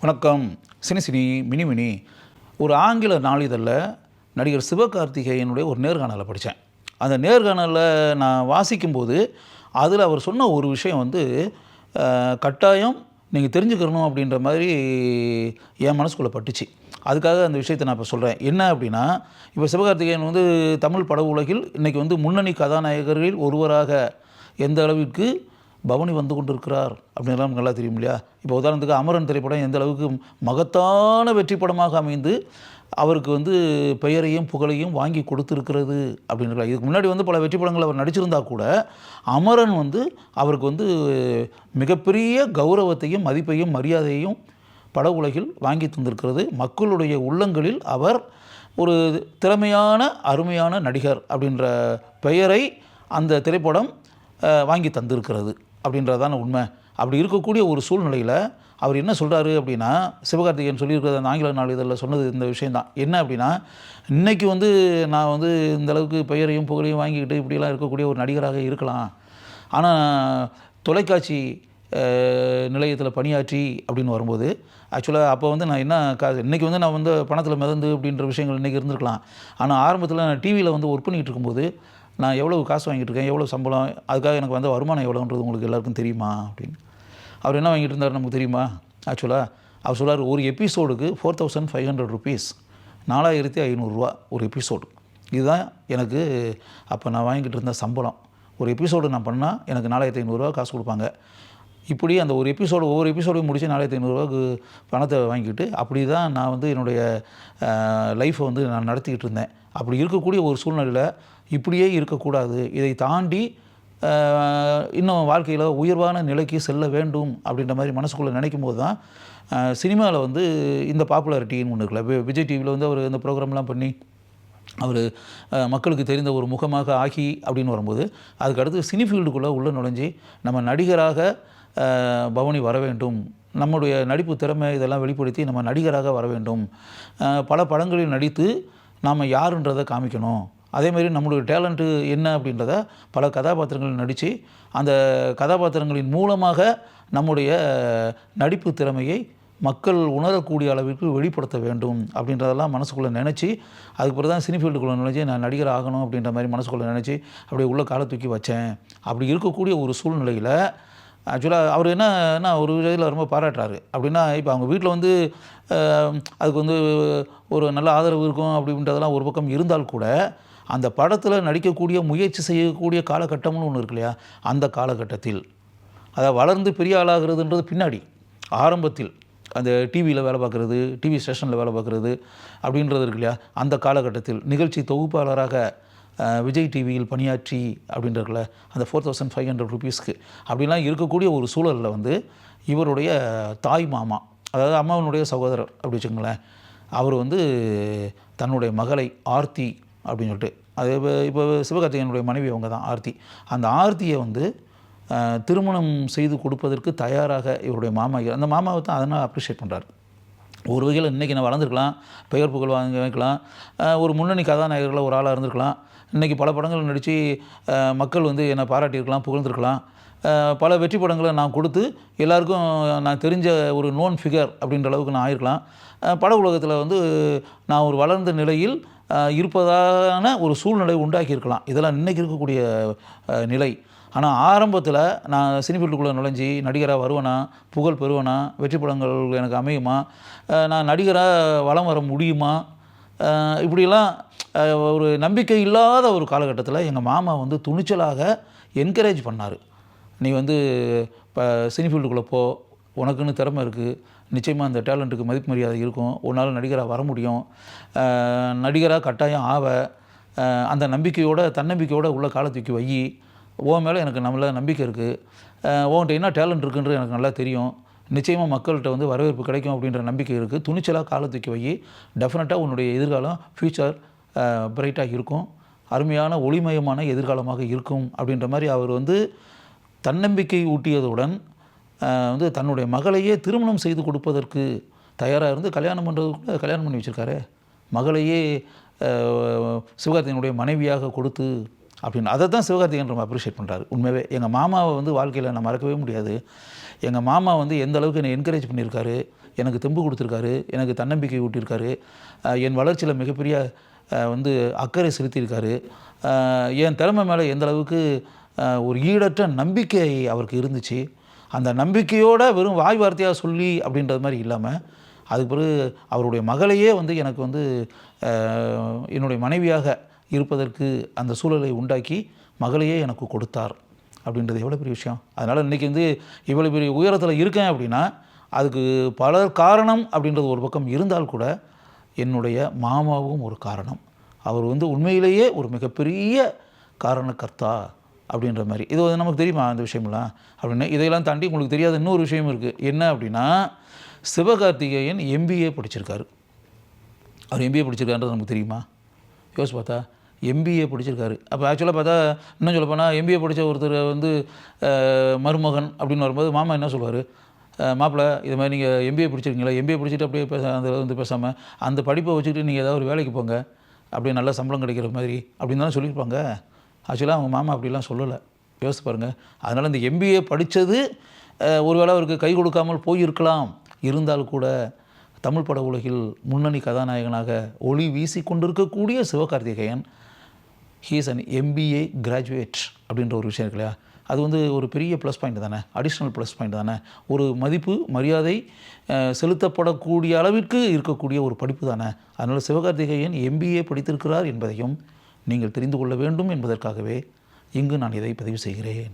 வணக்கம். Cine mini ஒரு ஆங்கில நாளிதழில் நடிகர் சிவகார்த்திகேயனுடைய ஒரு நேர்காணலை படித்தேன். அந்த நேர்காணலை நான் வாசிக்கும்போது அதில் அவர் சொன்ன ஒரு விஷயம் கட்டாயம் நீங்கள் தெரிஞ்சுக்கணும் அப்படின்ற மாதிரி என் மனசுக்குள்ளே பட்டுச்சு. அதுக்காக அந்த விஷயத்தை நான் இப்போ சொல்கிறேன். என்ன அப்படின்னா, இப்போ சிவகார்த்திகேயன் தமிழ் பட உலகில் இன்றைக்கி முன்னணி கதாநாயகர்களில் ஒருவராக எந்த அளவிற்கு பவனி வந்து கொண்டிருக்கிறார் அப்படின்லாம் நல்லா தெரியும் இல்லையா? இப்போ உதாரணத்துக்கு அமரன் திரைப்படம் எந்த அளவுக்கு மகத்தான வெற்றி படமாக அமைந்து அவருக்கு பெயரையும் புகழையும் வாங்கி கொடுத்துருக்கிறது அப்படின்ற. இதுக்கு முன்னாடி பல வெற்றி படங்கள் அவர் நடிச்சிருந்தா கூட அமரன் அவருக்கு மிகப்பெரிய கௌரவத்தையும் மதிப்பையும் மரியாதையும் பட உலகில் வாங்கி தந்திருக்கிறது. மக்களுடைய உள்ளங்களில் அவர் ஒரு திறமையான அருமையான நடிகர் அப்படின்ற பெயரை அந்த திரைப்படம் வாங்கி தந்திருக்கிறது அப்படின்றதான உண்மை. அப்படி இருக்கக்கூடிய ஒரு சூழ்நிலையில் அவர் என்ன சொல்கிறாரு அப்படின்னா, சிவகார்த்திகேயன் சொல்லியிருக்கிறது அந்த ஆங்கில நாளிதழில் சொன்னது இந்த விஷயந்தான். என்ன அப்படின்னா, இன்றைக்கி நான் இந்த அளவுக்கு பெயரையும் புகழையும் வாங்கிக்கிட்டு இப்படியெல்லாம் இருக்கக்கூடிய ஒரு நடிகராக இருக்கலாம். ஆனால் தொலைக்காட்சி நிலையத்தில் பணியாற்றி அப்படின்னு வரும்போது ஆக்சுவலாக அப்போ நான் என்ன இன்றைக்கி நான் பணத்தில் மிதந்து அப்படின்ற விஷயங்கள் இன்றைக்கி இருந்திருக்கலாம். ஆனால் ஆரம்பத்தில் நான் டிவியில் ஒர்க் பண்ணிகிட்டு இருக்கும்போது நான் எவ்வளோ காசு வாங்கிட்டு இருக்கேன், எவ்வளோ சம்பளம், அதுக்காக எனக்கு வருமானம் எவ்வளோன்றது உங்களுக்கு எல்லாருக்கும் தெரியுமா அப்படின்னு. அவர் என்ன வாங்கிட்டு இருந்தார் நமக்கு தெரியுமா? ஆக்சுவலாக அவர் சொல்கிறார், ஒரு எபிசோடுக்கு 4500 rupees, 4500 ஒரு எபிசோடு. இதுதான் எனக்கு அப்போ நான் வாங்கிட்டு இருந்த சம்பளம். ஒரு எபிசோடு நான் பண்ணால் எனக்கு 4500 காசு கொடுப்பாங்க. இப்படி அந்த ஒரு எபிசோடு ஒவ்வொரு எபிசோடையும் முடித்து 4500 பணத்தை வாங்கிட்டு அப்படி தான் நான் என்னுடைய லைஃப்பை நான் நடத்திக்கிட்டு இருந்தேன். அப்படி இருக்கக்கூடிய ஒரு சூழ்நிலையில் இப்படியே இருக்கக்கூடாது, இதை தாண்டி இன்னும் வாழ்க்கையில் உயர்வான நிலைக்கு செல்ல வேண்டும் அப்படின்ற மாதிரி மனசுக்குள்ளே நினைக்கும் போது தான் சினிமாவில் இந்த பாப்புலாரிட்டின்னு ஒன்று இருக்குல்ல. விஜய் டிவியில் அவர் இந்த ப்ரோக்ராம்லாம் பண்ணி அவர் மக்களுக்கு தெரிந்த ஒரு முகமாக ஆகி அப்படின்னு வரும்போது அதுக்கு அடுத்து சினி ஃபீல்டுக்குள்ளே உள்ளே நுழைஞ்சி நம்ம நடிகராக பவனி வர வேண்டும், நம்முடைய நடிப்பு திறமை இதெல்லாம் வெளிப்படுத்தி நம்ம நடிகராக வர வேண்டும், பல படங்களில் நடித்து நாம் யாருன்றதை காமிக்கணும், அதேமாதிரி நம்மளுடைய டேலண்ட்டு என்ன அப்படின்றத பல கதாபாத்திரங்கள் நடித்து அந்த கதாபாத்திரங்களின் மூலமாக நம்முடைய நடிப்பு திறமையை மக்கள் உணரக்கூடிய அளவிற்கு வெளிப்படுத்த வேண்டும் அப்படின்றதெல்லாம் மனசுக்குள்ளே நினச்சி அதுக்கு பிறகு தான் சினி ஃபீல்டுக்குள்ளே நினச்சி நான் நடிகர் ஆகணும் அப்படின்ற மாதிரி மனசுக்குள்ளே நினச்சி அப்படியே உள்ள காலை தூக்கி வச்சேன். அப்படி இருக்கக்கூடிய ஒரு சூழ்நிலையில் ஆக்சுவலாக அவர் என்ன ஒரு இதில் ரொம்ப பாராட்டுறாரு அப்படின்னா, இப்போ அவங்க வீட்டில் அதுக்கு ஒரு நல்ல ஆதரவு இருக்கும் அப்படின்றதெல்லாம் ஒரு பக்கம் இருந்தால் கூட அந்த படத்தில் நடிக்கக்கூடிய முயற்சி செய்யக்கூடிய காலகட்டம்னு ஒன்று இருக்கு இல்லையா? அந்த காலகட்டத்தில் அதை வளர்ந்து பெரிய ஆளாகிறதுன்றது பின்னாடி, ஆரம்பத்தில் அந்த டிவியில் வேலை பார்க்குறது, டிவி ஸ்டேஷனில் வேலை பார்க்குறது அப்படின்றது இருக்கு இல்லையா? அந்த காலகட்டத்தில் நிகழ்ச்சி தொகுப்பாளராக விஜய் டிவியில் பணியாற்றி அப்படின்றதுல அந்த 4500 rupeesக்கு அப்படிலாம் இருக்கக்கூடிய ஒரு சூழலில் இவருடைய தாய் மாமா, அதாவது அம்மாவனுடைய சகோதரர் அப்படி வச்சுக்கோங்களேன், அவர் தன்னுடைய மகளை ஆர்த்தி அப்படின்னு சொல்லிட்டு, அது இப்போ சிவகார்த்திகேயனுடைய மனைவி அவங்க தான் ஆர்த்தி, அந்த ஆர்த்தியை திருமணம் செய்து கொடுப்பதற்கு தயாராக இவருடைய மாமா, அந்த மாமாவை தான் அதனால் அப்ரிஷியேட் பண்ணுறாரு. ஒரு வகையில் இன்றைக்கி நான் வளர்ந்துருக்கலாம், பெயர் புகழ் வாங்க வைக்கலாம், ஒரு முன்னணி கதாநாயகர்களில் ஒரு ஆளாக இருந்திருக்கலாம், இன்றைக்கி பல படங்கள் நடித்து மக்கள் என்னை பாராட்டியிருக்கலாம், புகழ்ந்துருக்கலாம், பல வெற்றி படங்களை நான் கொடுத்து எல்லாருக்கும் நான் தெரிஞ்ச ஒரு நோன் ஃபிகர் அப்படின்ற அளவுக்கு நான் ஆயிருக்கலாம். பட உலகத்தில் நான் ஒரு வளர்ந்த நிலையில் இருப்பதான ஒரு சூழ்நிலை உண்டாக்கியிருக்கலாம். இதெல்லாம் இன்றைக்கி இருக்கக்கூடிய நிலை. ஆனால் ஆரம்பத்தில் நான் சினி ஃபீல்டுக்குள்ளே நுழைஞ்சி நடிகராக வருவேனா, புகழ் பெறுவேனா, வெற்றி படங்கள் எனக்கு அமையுமா, நான் நடிகராக வலம் வர முடியுமா, இப்படிலாம் ஒரு நம்பிக்கை இல்லாத ஒரு காலகட்டத்தில் எங்கள் மாமா துணிச்சலாக என்கரேஜ் பண்ணார். நீ இப்போ சினி ஃபீல்டுக்குள்ளே போ, உனக்குன்னு திறமை இருக்குது, நிச்சயமாக அந்த டேலண்ட்டுக்கு மதிப்பு மரியாதை இருக்கும், உன்னால் நடிகராக வர முடியும், நடிகராக கட்டாயம் ஆவ, அந்த நம்பிக்கையோட தன்னம்பிக்கையோடு உள்ள காலை தூக்கி வை, உன் மேலே எனக்கு நல்ல நம்பிக்கை இருக்குது, உன்கிட்ட என்ன டேலண்ட் இருக்குன்றது எனக்கு நல்லா தெரியும், நிச்சயமாக மக்கள்கிட்ட வரவேற்பு கிடைக்கும் அப்படின்ற நம்பிக்கை இருக்குது, துணிச்சலாக காலை தூக்கி வை, டெஃபினட்டாக உன்னுடைய எதிர்காலம் ஃப்யூச்சர் பிரைட்டாக இருக்கும், அருமையான ஒளிமயமான எதிர்காலமாக இருக்கும் அப்படின்ற மாதிரி அவர் தன்னம்பிக்கை ஊட்டியதுடன் தன்னுடைய மகளையே திருமணம் செய்து கொடுப்பதற்கு தயாராக இருந்து கல்யாணம் பண்ணுறதுக்குள்ளே கல்யாணம் பண்ணி வச்சுருக்காரு. மகளையே சிவகார்த்திகேயனுடைய மனைவியாக கொடுத்து அப்படின்னு அதை தான் சிவகார்த்திகேயன் ரொம்ப அப்ரிஷியேட் பண்ணுறாரு. உண்மையாகவே எங்கள் மாமாவை வாழ்க்கையில் நான் மறக்கவே முடியாது. எங்கள் மாமா எந்த அளவுக்கு என்னை என்கரேஜ் பண்ணியிருக்காரு, எனக்கு தெம்பு கொடுத்துருக்காரு, எனக்கு தன்னம்பிக்கை ஊட்டியிருக்காரு, என் வளர்ச்சியில் மிகப்பெரிய வந்து அக்கறை செலுத்தியிருக்காரு. என் திறமை மேலே எந்த அளவுக்கு ஒரு ஈடற்ற நம்பிக்கை அவருக்கு இருந்துச்சு. அந்த நம்பிக்கையோடு வெறும் வாய் வார்த்தையாக சொல்லி அப்படின்றது மாதிரி இல்லாமல், அதுக்கு பிறகு அவருடைய மகளையே வந்து எனக்கு வந்து என்னுடைய மனைவியாக இருப்பதற்கு அந்த சூழலை உண்டாக்கி மகளையே எனக்கு கொடுத்தார் அப்படின்றது எவ்வளோ பெரிய விஷயம். அதனால் இன்றைக்கி வந்து இவ்வளோ பெரிய உயரத்தில் இருக்கேன் அப்படின்னா அதுக்கு பல காரணம் அப்படின்றது ஒரு பக்கம் இருந்தால் கூட என்னுடைய மாமாவும் ஒரு காரணம். அவர் வந்து உண்மையிலேயே ஒரு மிகப்பெரிய காரணக்கர்த்தா அப்படின்ற மாதிரி. இது வந்து நமக்கு தெரியுமா அந்த விஷயம்லாம் அப்படின்னு. இதையெல்லாம் தாண்டி உங்களுக்கு தெரியாத இன்னொரு விஷயம் இருக்குது. என்ன அப்படின்னா, சிவகார்த்திகேயன் எம்பிஏ படிச்சிருக்காரு. அவர் எம்பிஏ படிச்சிருக்காருன்றது நமக்கு தெரியுமா? யோசிச்சு பார்த்தா எம்பிஏ படிச்சிருக்காரு. அப்போ ஆக்சுவலாக பார்த்தா இன்னும் சொல்ல போனால் எம்பிஏ படித்த ஒருத்தர் வந்து மருமகன் அப்படின்னு வரும்போது மாமா என்ன சொல்லுவார், மாப்பிள்ளை இது மாதிரி நீங்கள் எம்பிஏ படிச்சிருக்கீங்களா, எம்பிஏ படிச்சுட்டு அப்படியே அந்த வந்து பேசாமல் அந்த படிப்பை வச்சுக்கிட்டு நீங்கள் ஏதாவது ஒரு வேலைக்கு போங்க, அப்படியே நல்ல சம்பளம் கிடைக்கிற மாதிரி அப்படின்னு தானே சொல்லியிருப்பாங்க. ஆக்சுவலாக அவங்க மாமா அப்படிலாம் சொல்லலை. யோசிச்சு பாருங்கள். அதனால் இந்த எம்பிஏ படித்தது ஒருவேளை அவருக்கு கை கொடுக்காமல் போயிருக்கலாம். இருந்தால் கூட தமிழ் பட உலகில் முன்னணி கதாநாயகனாக ஒளி வீசி கொண்டிருக்கக்கூடிய Sivakarthikeyan he's an MBA graduate அப்படின்ற ஒரு விஷயம் இருக்கு இல்லையா, அது வந்து ஒரு பெரிய ப்ளஸ் பாயிண்ட் தானே, அடிஷ்னல் ப்ளஸ் பாயிண்ட் தானே. ஒரு மதிப்பு மரியாதை செலுத்தப்படக்கூடிய அளவிற்கு இருக்கக்கூடிய ஒரு படிப்பு தானே. அதனால் சிவகார்த்திகேயன் எம்பிஏ படித்திருக்கிறார் என்பதையும் நீங்கள் தெரிந்து கொள்ள வேண்டும் என்பதற்காகவே இங்கு நான் இதை பதிவு செய்கிறேன்.